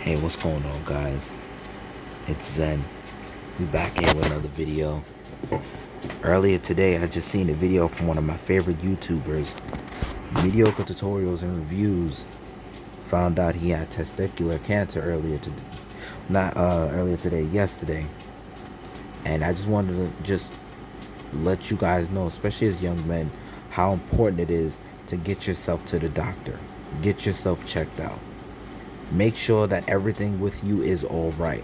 Hey, what's going on, guys? It's Zen. We back here with another video. Earlier today, I just seen a video from one of my favorite YouTubers, Mediocre Tutorials and Reviews. Found out he had testicular cancer yesterday. And I just wanted to just let you guys know, especially as young men, how important it is to get yourself to the doctor. Get yourself checked out. Make sure that everything with you is all right.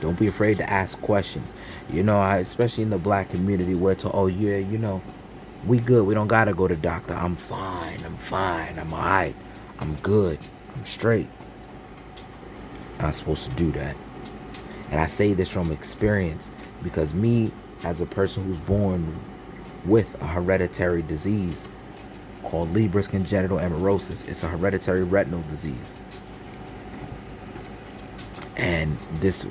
Don't be afraid to ask questions. Especially in the black community, where it's, oh yeah, we good. We don't gotta go to doctor. I'm fine. I'm alright. I'm good. I'm straight. I'm supposed to do that. And I say this from experience because me, as a person who's born with a hereditary disease called Leber's congenital amaurosis, it's a hereditary retinal disease. And this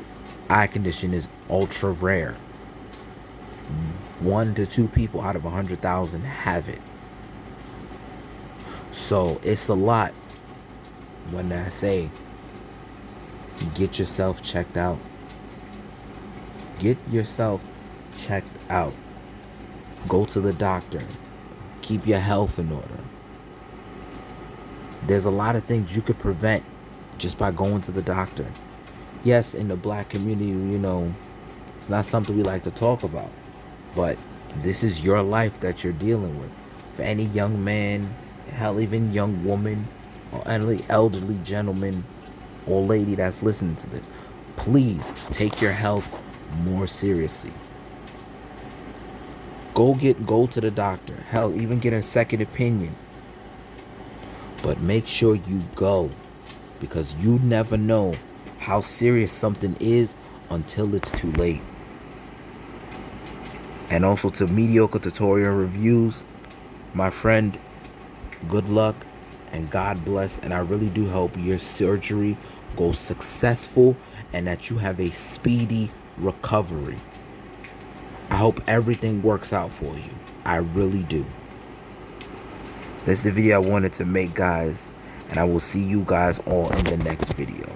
eye condition is ultra rare. 1 to 2 people out of 100,000 have it. So it's a lot when I say get yourself checked out. Get yourself checked out. Go to the doctor. Keep your health in order. There's a lot of things you could prevent just by going to the doctor. Yes, in the black community, it's not something we like to talk about. But this is your life that you're dealing with. For any young man, hell, even young woman, or any elderly gentleman or lady that's listening to this, please take your health more seriously. Go to the doctor. Hell, even get a second opinion. But make sure you go, because you never know how serious something is until it's too late. And also to Mediocre Tutorial Reviews, my friend, good luck and God bless. And I really do hope your surgery goes successful and that you have a speedy recovery. I hope everything works out for you. I really do. That's the video I wanted to make, guys. And I will see you guys all in the next video.